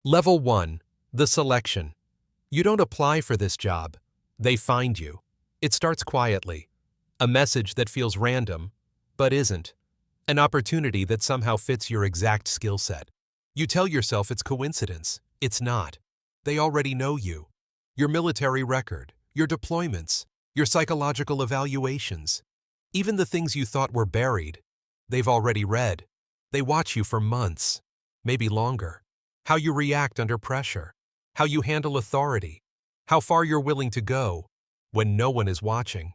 Level 1. The selection. You don't apply for this job. They find you. It starts quietly. A message that feels random, but isn't. An opportunity that somehow fits your exact skill set. You tell yourself it's coincidence. It's not. They already know you. Your military record, your deployments, your psychological evaluations. Even the things you thought were buried, they've already read. They watch you for months, maybe longer. How you react under pressure, how you handle authority, how far you're willing to go when no one is watching.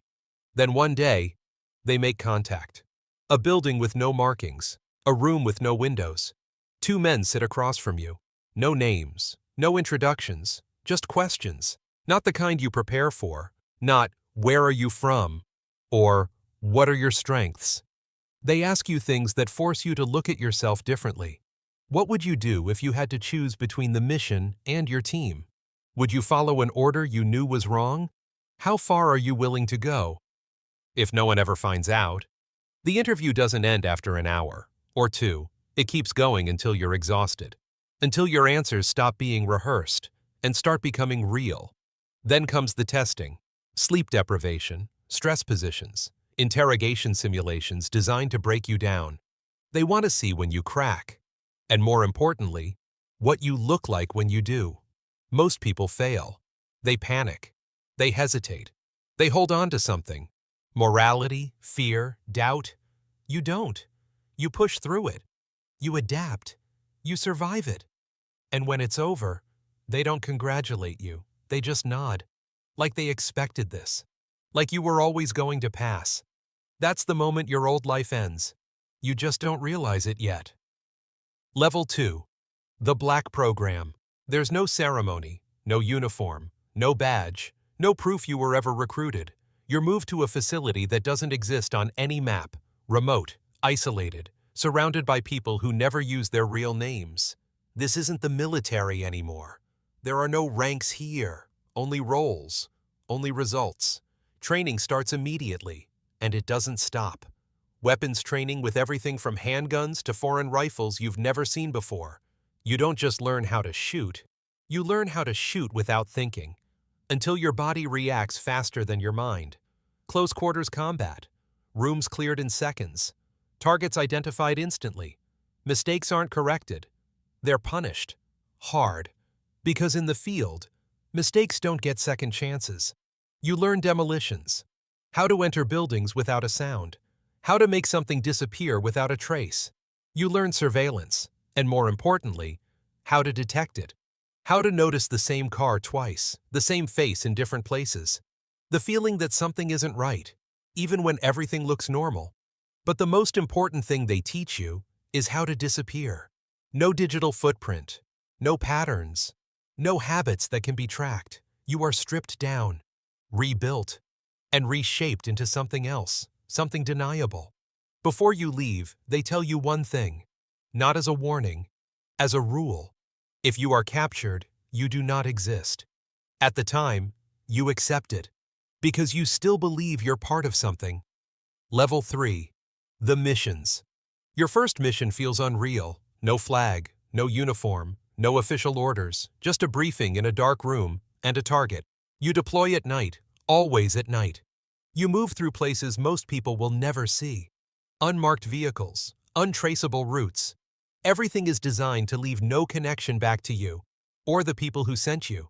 Then one day, they make contact. A building with no markings, a room with no windows. Two men sit across from you. No names, no introductions, just questions. Not the kind you prepare for. Not, "Where are you from?" or "What are your strengths?" They ask you things that force you to look at yourself differently. What would you do if you had to choose between the mission and your team? Would you follow an order you knew was wrong? How far are you willing to go? If no one ever finds out, the interview doesn't end after an hour or two. It keeps going until you're exhausted, until your answers stop being rehearsed and start becoming real. Then comes the testing, sleep deprivation, stress positions, interrogation simulations designed to break you down. They want to see when you crack. And more importantly, what you look like when you do. Most people fail. They panic. They hesitate. They hold on to something. Morality, fear, doubt. You don't. You push through it. You adapt. You survive it. And when it's over, they don't congratulate you. They just nod. Like they expected this. Like you were always going to pass. That's the moment your old life ends. You just don't realize it yet. Level 2. The Black Program. There's no ceremony, no uniform, no badge, no proof you were ever recruited. You're moved to a facility that doesn't exist on any map, remote, isolated, surrounded by people who never use their real names. This isn't the military anymore. There are no ranks here, only roles, only results. Training starts immediately, and it doesn't stop. Weapons training with everything from handguns to foreign rifles you've never seen before. You don't just learn how to shoot, you learn how to shoot without thinking, until your body reacts faster than your mind. Close quarters combat, rooms cleared in seconds, targets identified instantly. Mistakes aren't corrected, they're punished. Hard. Because in the field, mistakes don't get second chances. You learn demolitions, how to enter buildings without a sound, how to make something disappear without a trace. You learn surveillance, and more importantly, how to detect it. How to notice the same car twice, the same face in different places. The feeling that something isn't right, even when everything looks normal. But the most important thing they teach you is how to disappear. No digital footprint, no patterns, no habits that can be tracked. You are stripped down, rebuilt, and reshaped into something else. Something deniable. Before you leave, they tell you one thing, not as a warning, as a rule. If you are captured, you do not exist. At the time, you accept it, because you still believe you're part of something. Level 3. The missions. Your first mission feels unreal. No flag, no uniform, no official orders, just a briefing in a dark room and a target. You deploy at night, always at night. You move through places most people will never see. Unmarked vehicles, untraceable routes. Everything is designed to leave no connection back to you, or the people who sent you.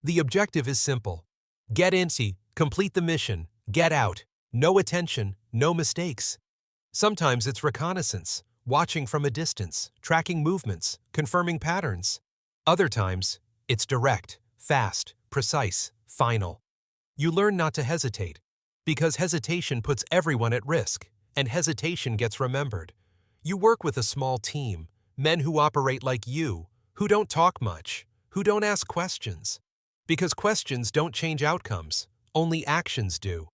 The objective is simple. Get in, complete the mission, get out. No attention, no mistakes. Sometimes it's reconnaissance, watching from a distance, tracking movements, confirming patterns. Other times, it's direct, fast, precise, final. You learn not to hesitate. Because hesitation puts everyone at risk, and hesitation gets remembered. You work with a small team, men who operate like you, who don't talk much, who don't ask questions. Because questions don't change outcomes, only actions do.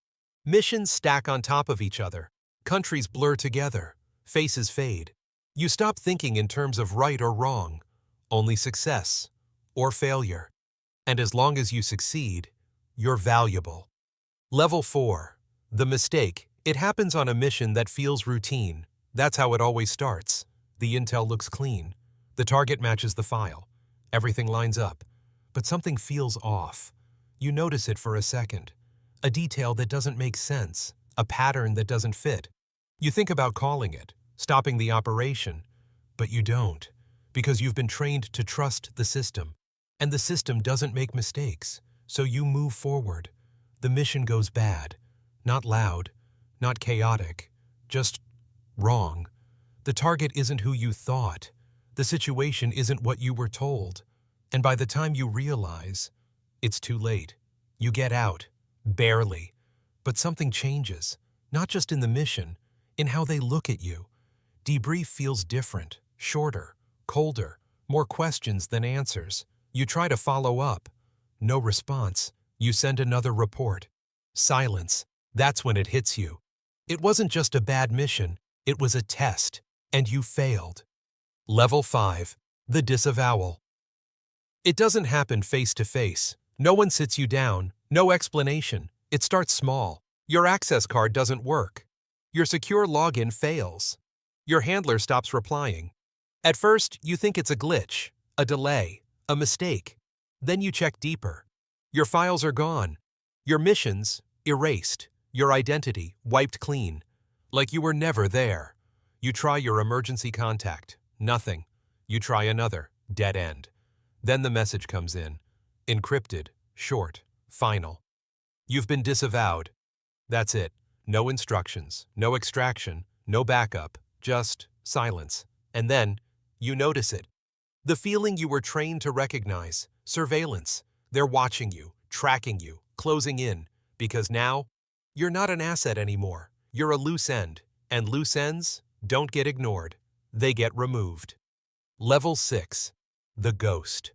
Missions stack on top of each other, countries blur together, faces fade. You stop thinking in terms of right or wrong, only success or failure. And as long as you succeed, you're valuable. Level 4. The mistake. It happens on a mission that feels routine. That's how it always starts. The intel looks clean. The target matches the file. Everything lines up, but something feels off. You notice it for a second. A detail that doesn't make sense, a pattern that doesn't fit. You think about calling it, stopping the operation, but you don't, because you've been trained to trust the system. And the system doesn't make mistakes, so you move forward. The mission goes bad. Not loud, not chaotic, just wrong. The target isn't who you thought. The situation isn't what you were told. And by the time you realize, it's too late. You get out, barely. But something changes, not just in the mission, in how they look at you. Debrief feels different, shorter, colder, more questions than answers. You try to follow up. No response. You send another report. Silence. That's when it hits you. It wasn't just a bad mission, it was a test, and you failed. Level 5. The Disavowal. It doesn't happen face to face. No one sits you down, no explanation. It starts small. Your access card doesn't work. Your secure login fails. Your handler stops replying. At first, you think it's a glitch, a delay, a mistake. Then you check deeper. Your files are gone. Your missions erased. Your identity wiped clean. Like you were never there. You try your emergency contact. Nothing. You try another. Dead end. Then the message comes in. Encrypted, short, final. You've been disavowed. That's it. No instructions, no extraction, no backup, just silence. And then, you notice it. The feeling you were trained to recognize. Surveillance. They're watching you, tracking you, closing in. Because now, you're not an asset anymore. You're a loose end. And loose ends don't get ignored. They get removed. Level 6. The Ghost.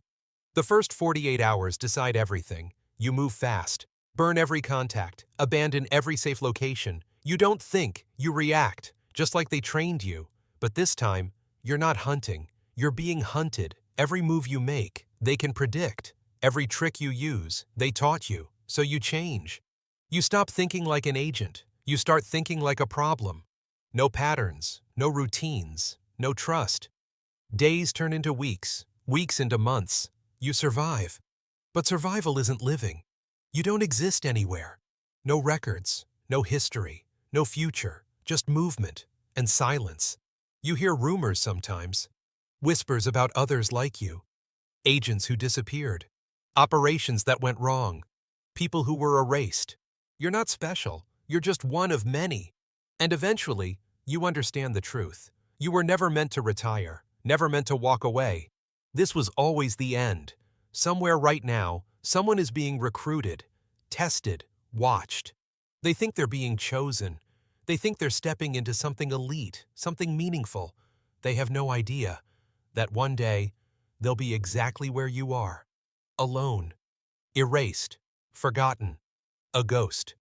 The first 48 hours decide everything. You move fast. Burn every contact. Abandon every safe location. You don't think, you react, just like they trained you. But this time, you're not hunting. You're being hunted. Every move you make, they can predict. Every trick you use, they taught you. So you change. You stop thinking like an agent. You start thinking like a problem. No patterns, no routines, no trust. Days turn into weeks, weeks into months. You survive. But survival isn't living. You don't exist anywhere. No records, no history, no future, just movement and silence. You hear rumors sometimes, whispers about others like you, agents who disappeared, operations that went wrong, people who were erased. You're not special. You're just one of many. And eventually, you understand the truth. You were never meant to retire, never meant to walk away. This was always the end. Somewhere right now, someone is being recruited, tested, watched. They think they're being chosen. They think they're stepping into something elite, something meaningful. They have no idea that one day, they'll be exactly where you are. Alone. Erased. Forgotten. A ghost.